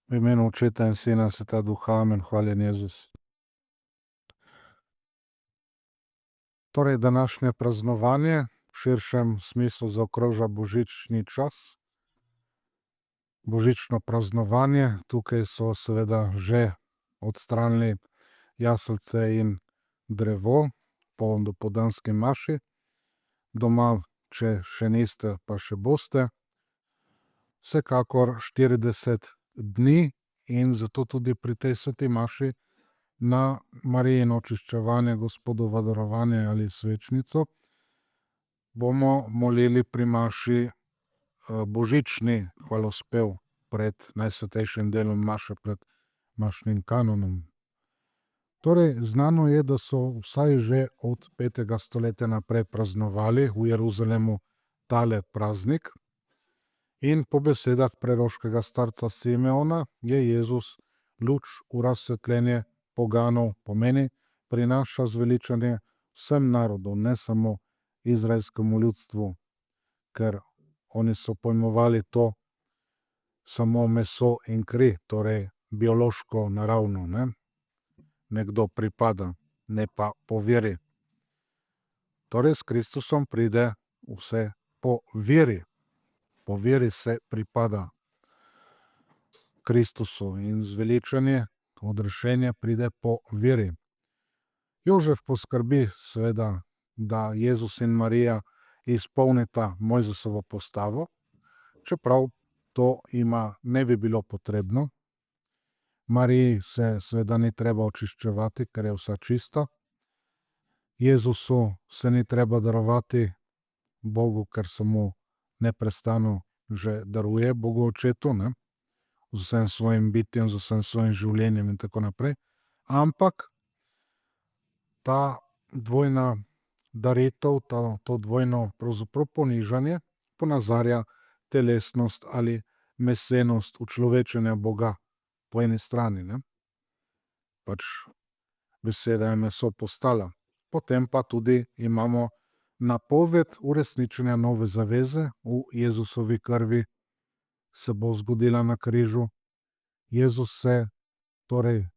V imenu Očeta in Sina in Svetega Duha, amen, hvaljen Jezus. Torej, današnje praznovanje v širšem smislu zaokroža božični čas. Božično praznovanje, tukaj so seveda že odstranili jaslice in drevo po dopoldanski maši. Doma, če še niste, pa še boste. Vsekakor 40 dni in zato tudi pri tej sveti maši na Marijino očiščevanje, Gospodovo darovanje ali svečnico bomo molili pri maši božični hvalospev pred najsvetejšim delom maše, pred mašnim kanonom. Torej, znano je, da so vsaj že od 5. stoletja naprej praznovali v Jeruzalemu tale praznik. In po besedah preroškega starca Simeona je Jezus luč v razsvetljenje poganov, pomeni, prinaša zveličanje vsem narodom, ne samo izraelskemu ljudstvu, ker oni so pojmovali to samo meso in kri, torej biološko, naravno, ne. Nekdo pripada, ne pa po veri. Torej, s Kristusom pride vse po veri. Po veri se pripada Kristusu in zveličanje, odrešenje pride po veri. Jožef poskrbi seveda, da Jezus in Marija izpolnita Mojzesovo postavo, čeprav to jima ne bi bilo potrebno. Mariji se seveda ni treba očiščevati, ker je vsa čista. Jezusu se ni treba darovati Bogu, ker se mu neprestano že daruje, Bogu Očetu, ne, z vsem svojim bitjem, z vsem svojim življenjem in tako naprej. Ampak ta dvojna daritev, to dvojno pravzaprav ponižanje ponazarja telesnost ali mesenost učlovečenja Boga po eni strani, ne. Pač beseda je meso postala. Potem pa tudi imamo napoved uresničenja nove zaveze v Jezusovi krvi se bo zgodila na križu. Jezus se torej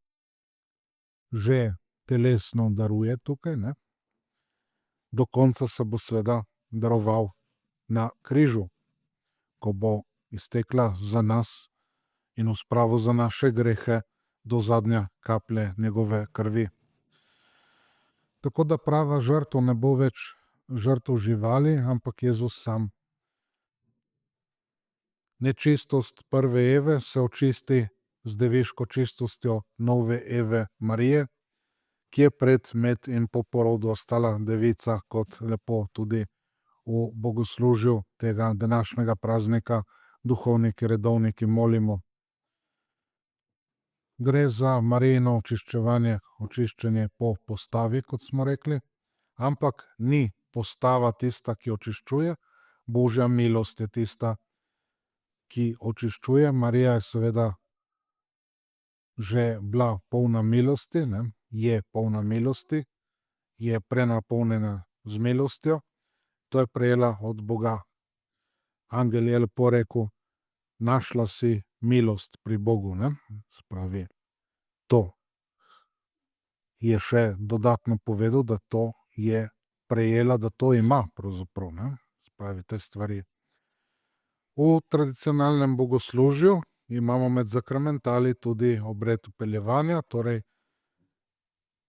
že telesno daruje tukaj, ne. Do konca se bo seveda daroval na križu, ko bo iztekla za nas in v spravo za naše grehe do zadnje kaplje njegove krvi. Tako da prava žrtev ne bo več žrtev živali, ampak Jezus sam. Nečistost prve Eve se očisti z deviško čistostjo nove Eve Marije, ki je pred, med in po porodu ostala devica, kot lepo tudi v bogoslužju tega današnjega praznika duhovniki, redovniki molimo. Gre za Marijino očiščevanje, očiščenje po postavi, kot smo rekli, ampak ni postava tista, ki očiščuje, Božja milost je tista, ki očiščuje. Marija je seveda že bila polna milosti, ne, je polna milosti, je prenapolnjena z milostjo, to je prejela od Boga. Angel je lepo rekel: našla si milost pri Bogu, ne. Se pravi, to je še dodatno povedal, da to je prejela, da to ima pravzaprav, ne. Se pravi, te stvari. V tradicionalnem bogoslužju imamo med zakramentali tudi obred vpeljevanja, torej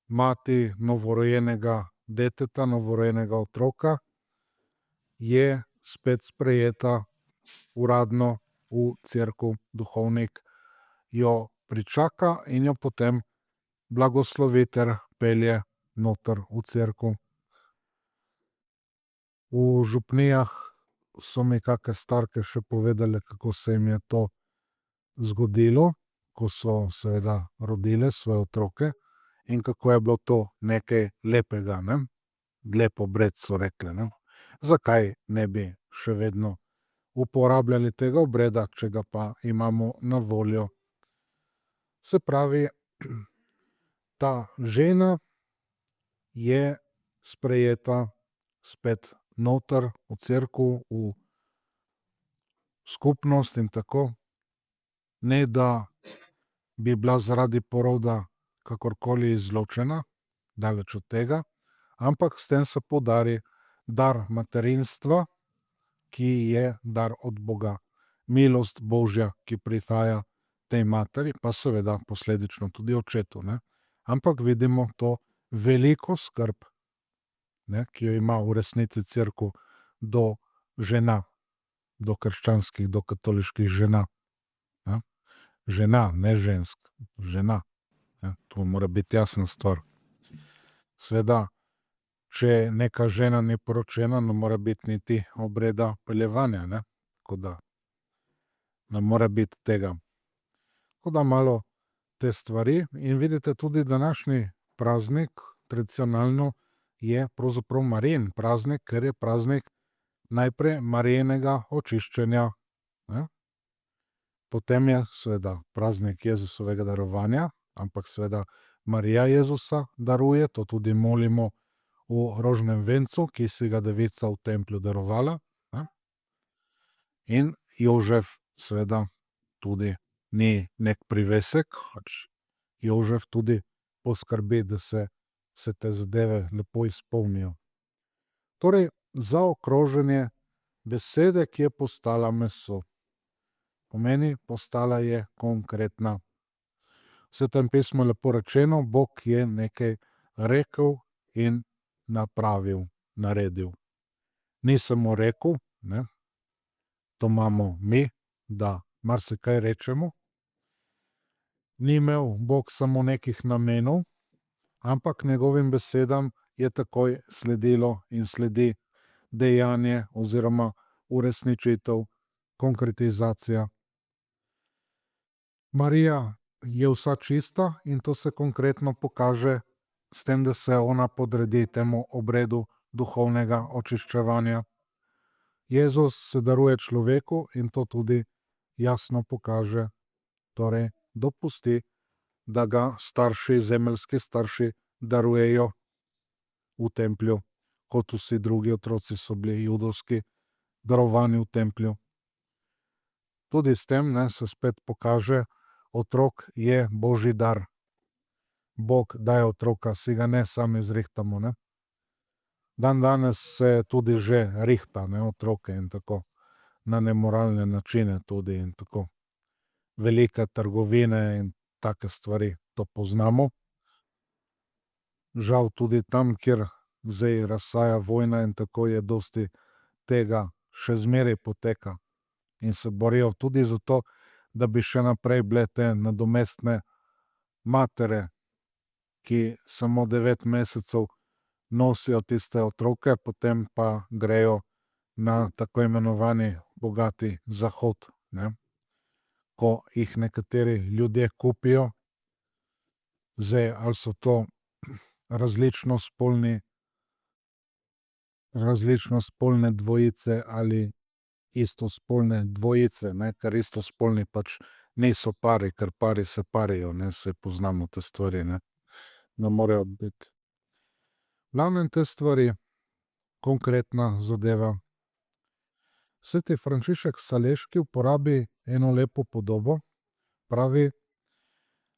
mati novorojenega deteta, novorojenega otroka je spet sprejeta uradno v cerkev, duhovnik jo pričaka in jo potem blagoslovi ter pelje noter v cerkev. V župnijah so mi kake starke še povedale, kako se jim je to zgodilo, ko so seveda rodile svoje otroke in kako je bilo to nekaj lepega, ne. Lep obred, so rekle, ne. Zakaj ne bi še vedno uporabljali tega obreda, če ga pa imamo na voljo? Se pravi, ta žena je sprejeta spet noter v cerkev, v skupnost in tako ne da bi bila zaradi poroda kakorkoli izločena, daleč od tega, ampak s tem se poudari dar materinstva, ki je dar od Boga. Milost Božja, ki prihaja tej materi, pa seveda posledično tudi očetu, ne. Ampak vidimo to veliko skrb, ne, ki jo ima v resnici cerkev do žena, do krščanskih, do katoliških žena, ne. Žena, ne žensk, žena, ne. To mora biti jasna stvar. Seveda, če neka žena ni poročena, ne more biti niti obreda peljevanja, ne. Tako da ne more biti tega. Tako da malo te stvari in vidite tudi današnji praznik tradicionalno je pravzaprav Marijin praznik, ker je praznik najprej Marijinega očiščenja, ne. Potem je seveda praznik Jezusovega darovanja, ampak seveda Marija Jezusa daruje, to tudi molimo v rožnem vencu, ki si ga Devica v templju darovala, ne. In Jožef seveda tudi ni neki privesek, pač Jožef tudi poskrbi, da se te zadeve lepo izpolnijo. Torej, zaokroženje besede, ki je postala meso. Pomeni, postala je konkretna. V Svetem pismu je lepo rečeno, Bog je nekaj rekel in napravil, naredil. Ni samo rekel, ne, to imamo mi, da marsikaj rečemo. Ni imel Bog samo nekih namenov, ampak njegovim besedam je takoj sledilo in sledi dejanje oziroma uresničitev, konkretizacija. Marija je vsa čista in to se konkretno pokaže s tem, da se ona podredi temu obredu duhovnega očiščevanja. Jezus se daruje človeku in to tudi jasno pokaže. Torej, dopusti, da ga starši, zemeljski starši darujejo v templju, kot vsi drugi otroci so bili judovski darovani v templju. Tudi s tem, ne, se spet pokaže, otrok je božji dar. Bog daje otroka, si ga ne sami zrihtamo, ne. Dandanes se tudi že rihta, ne, otroke in tako. Na nemoralne načine tudi in tako. Velike trgovine in take stvari, to poznamo. Žal tudi tam, kjer zdaj razsaja vojna in tako, je dosti tega še zmeraj poteka. In se borijo tudi za to, da bi še naprej bile te nadomestne matere, ki samo 9 mesecev nosijo tiste otroke, potem pa grejo na tako imenovani bogati zahod, ne. Ko jih nekateri ljudje kupijo, zdaj ali so to različnospolne dvojice ali istospolne dvojice, ne, ker istospolni pač niso pari, ker pari se parijo, ne, saj poznamo te stvari, ne. Ne morejo biti. V glavnem te stvari, konkretna zadeva. Sveti Frančišek Saleški uporabi eno lepo podobo. Pravi,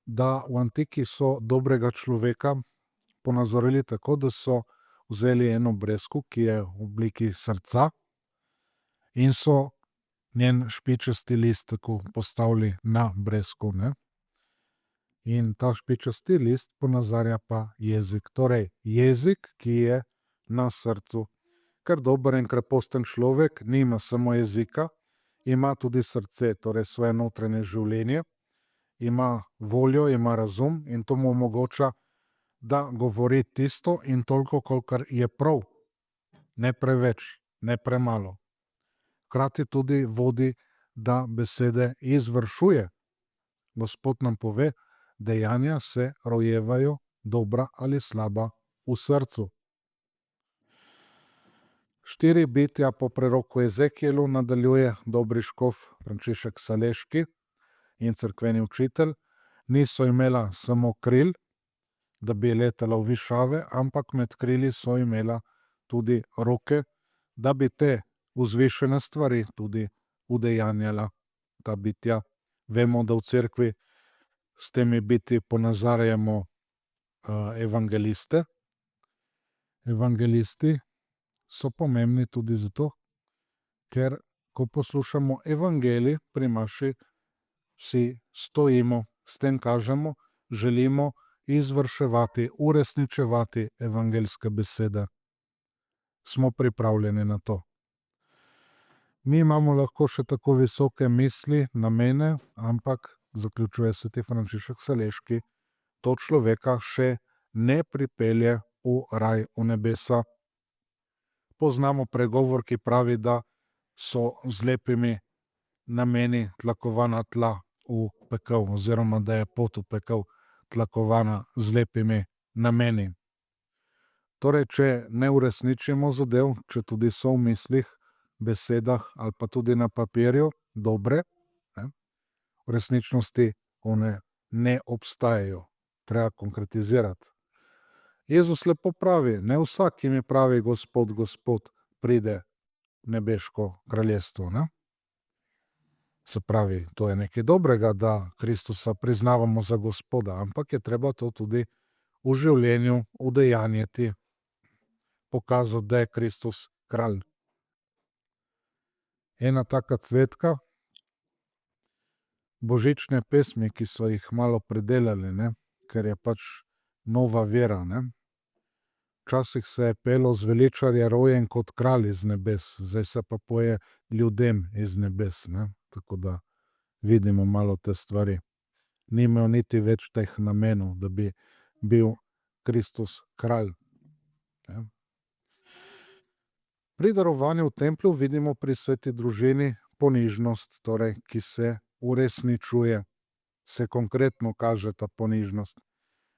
da v antiki so dobrega človeka ponazorili tako, da so vzeli eno breskvo, ki je v obliki srca, in so njen špičasti list tako postavili na breskvo, ne. In ta špičasti list ponazarja pa jezik. Torej, jezik, ki je na srcu. Ker dober in kreposten človek nima samo jezika, ima tudi srce, torej svoje notranje življenje, ima voljo, ima razum in to mu omogoča, da govori tisto in toliko, kolikor je prav. Ne preveč, ne premalo. Hkrati tudi vodi, da besede izvršuje. Gospod nam pove, dejanja se rojevajo, dobra ali slaba, v srcu. 4 bitja po preroku Ezekielu nadaljuje dobri škof Frančišek Saleški in cerkveni učitelj. Niso imela samo kril, da bi letala v višave, ampak med krili so imela tudi roke, da bi te vzvišene stvari tudi udejanjala, ta bitja. Vemo, da v cerkvi s temi biti ponazarjamo evangeliste. Evangelisti so pomembni tudi zato, ker ko poslušamo evangelij pri maši, si stojimo, s tem kažemo, želimo izvrševati, uresničevati evangeljske besede. Smo pripravljeni na to. Mi imamo lahko še tako visoke misli, namene, ampak, zaključuje sveti Frančišek Saleški, to človeka še ne pripelje v raj, v nebesa. Poznamo pregovor, ki pravi, da so z lepimi nameni tlakovana tla v pekel, oziroma da je pot v pekel tlakovana z lepimi nameni. Torej, če ne uresničimo zadev, če tudi so v mislih, besedah ali pa tudi na papirju dobre, v resničnosti one ne obstajajo. Treba konkretizirati. Jezus lepo pravi, ne vsak, ki mi pravi Gospod, Gospod, pride v nebeško kraljestvo, ne? Se pravi, to je nekaj dobrega, da Kristusa priznavamo za Gospoda, ampak je treba to tudi v življenju udejanjiti, pokazati, da je Kristus kralj. Ena taka cvetka, božične pesmi, ki so jih malo predelali, ne, ker je pač nova vera, ne. Včasih se je pelo: Zveličar je rojen kot kralj iz nebes, zdaj se pa poje ljudem iz nebes, ne. Tako da vidimo malo te stvari. Ni imel niti več teh namenov, da bi bil Kristus kralj, ne. Pri darovanju v templju vidimo pri sveti družini ponižnost, torej, ki se uresničuje, se konkretno kaže ta ponižnost.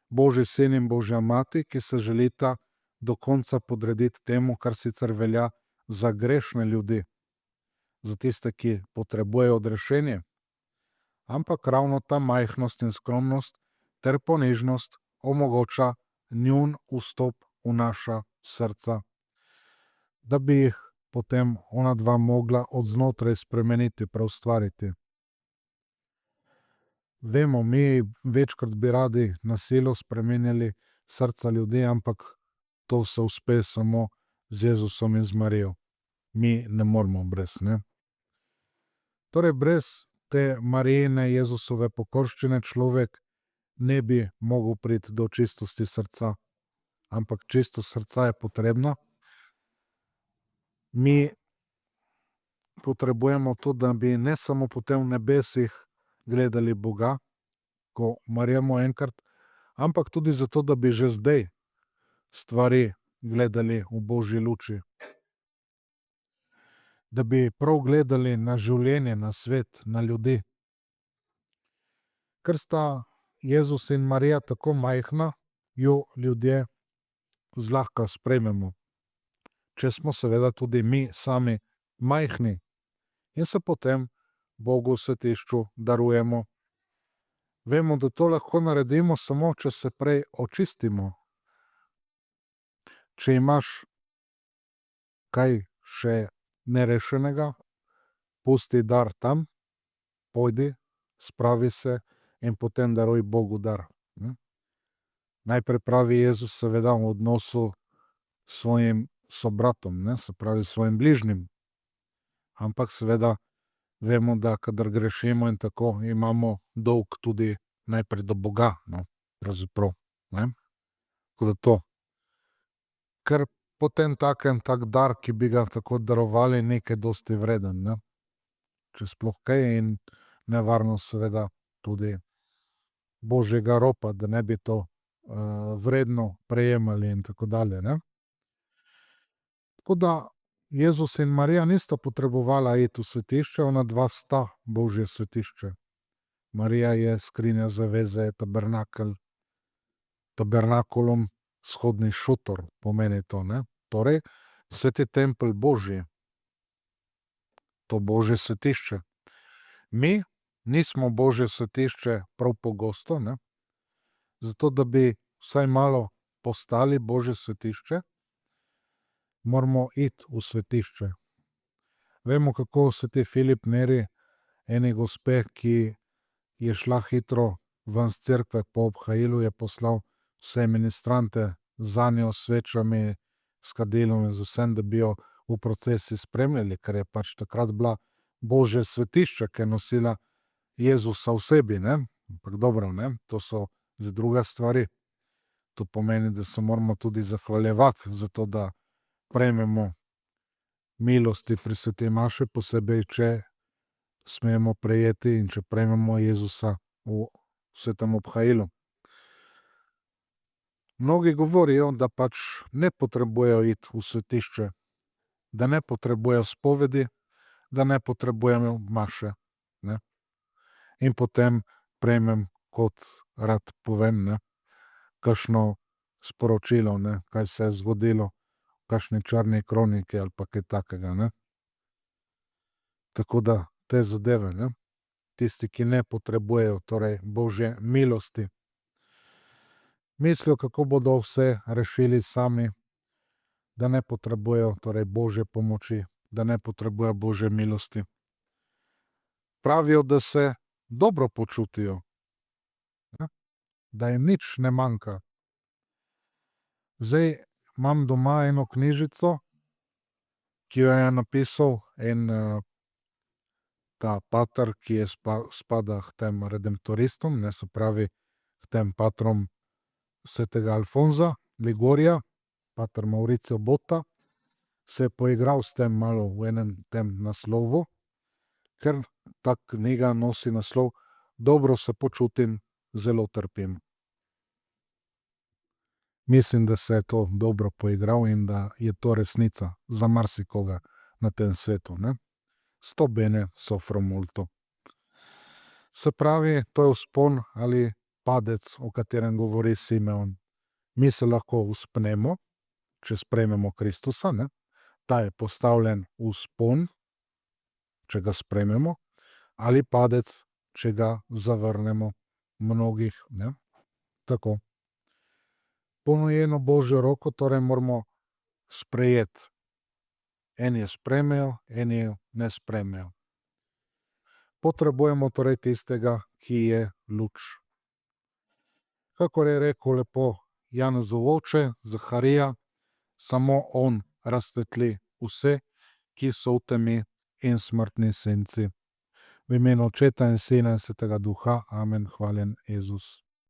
Božji sin in Božja mati, ki se želita do konca podrediti temu, kar sicer velja za grešne ljudi, za tiste, ki potrebujejo odrešenje. Ampak ravno ta majhnost in skromnost ter ponižnost omogoča njun vstop v naša srca, da bi jih potem ona dva mogla od znotraj spremeniti, preustvariti. Vemo, mi večkrat bi radi na silo spremenjali srca ljudi, ampak to se uspe samo z Jezusom in z Marijo. Mi ne moremo brez, ne. Torej, brez te Marijine, Jezusove pokorščine človek ne bi mogel priti do čistosti srca. Ampak čistost srca je potrebna. Mi potrebujemo to, da bi ne samo potem v nebesih gledali Boga, ko umremo enkrat, ampak tudi zato, da bi že zdaj stvari gledali v božji luči. Da bi prav gledali na življenje, na svet, na ljudi. Ker sta Jezus in Marija tako majhna, ju ljudje zlahka sprejmemo. Če smo seveda tudi mi sami majhni in se potem Bogu v svetišču darujemo. Vemo, da to lahko naredimo samo, če se prej očistimo. Če imaš kaj še nerešenega, pusti dar tam, pojdi, spravi se in potem daruj Bogu dar, ne. Najprej pravi Jezus seveda v odnosu s svojim sobratom, ne, se pravi svojim bližnjim. Ampak seveda vemo, da kadar grešimo in tako, imamo dolg tudi najprej do Boga, no, pravzaprav, ne. Tako da to. Ker potemtakem tak dar, ki bi ga tako darovali, ni kaj dosti vreden, ne. Če sploh kaj, in nevarno seveda tudi božjega ropa, da ne bi to vredno prejemali in tako dalje, ne. Tako da Jezus in Marija nista potrebovala iti v svetišče, onadva sta božje svetišče. Marija je skrinja zaveze, je tabernakelj, tabernakulum, shodni šotor pomeni to, ne. Torej, sveti tempelj božji, to božje svetišče. Mi nismo božje svetišče prav pogosto, ne. Zato, da bi vsaj malo postali božje svetišče, moramo iti v svetišče. Vemo, kako sveti Filip Neri eni gospe, ki je šla hitro ven z cerkve po obhajilu, je poslal vse ministrante za njo s svečami, s kadilom in z vsem, da bi jo v procesiji spremljali, ker je pač takrat bila Božje svetišče, ki je nosila Jezusa v sebi, ne. Ampak dobro, ne, to so zdaj druge stvari. To pomeni, da se moramo tudi zahvaljevati za to, da prejmemo milosti pri sveti maši, posebej če smemo prejeti in če prejmemo Jezusa v svetem obhajilu. Mnogi govorijo, da pač ne potrebujejo iti v svetišče, da ne potrebujejo spovedi, da ne potrebujemo maše, ne. In potem prejmem, kot rad povem, ne, kakšno sporočilo, ne, kaj se je zgodilo v kakšni črni kroniki ali pa kaj takega, ne. Tako da te zadeve, ne. Tisti, ki ne potrebujejo torej Božje milosti, mislijo, kako bodo vse rešili sami, da ne potrebujejo torej Božje pomoči, da ne potrebujejo Božje milosti. Pravijo, da se dobro počutijo, ne, da jim nič ne manjka. Zdaj imam doma eno knjižico, ki jo je napisal en, ta pater, ki je spada k tem redemptoristom, ne, se pravi k tem patrom svetega Alfonza Ligorija, pater Mauricio Botta, se je poigral s tem malo v enem tem naslovu, ker ta knjiga nosi naslov Dobro se počutim, zelo trpim. Mislim, da se je to dobro poigral in da je to resnica za marsikoga na tem svetu, ne. Sto bene soffro molto. Se pravi, to je vzpon ali padec, o katerem govori Simeon. Mi se lahko vzpnemo, če sprejmemo Kristusa, ne. Ta je postavljen v vzpon, če ga sprejmemo, ali padec, če ga zavrnemo. Mnogih, ne. Tako. Ponujeno Božjo roko torej moramo sprejeti. Eni jo sprejmejo, eni jo ne sprejmejo. Potrebujemo torej tistega, ki je luč. Kakor je rekel lepo Janezov oče Zaharija, samo on razsvetli vse, ki so v temi in smrtni senci. V imenu Očeta in Sina in Svetega Duha. Amen. Hvaljen Jezus.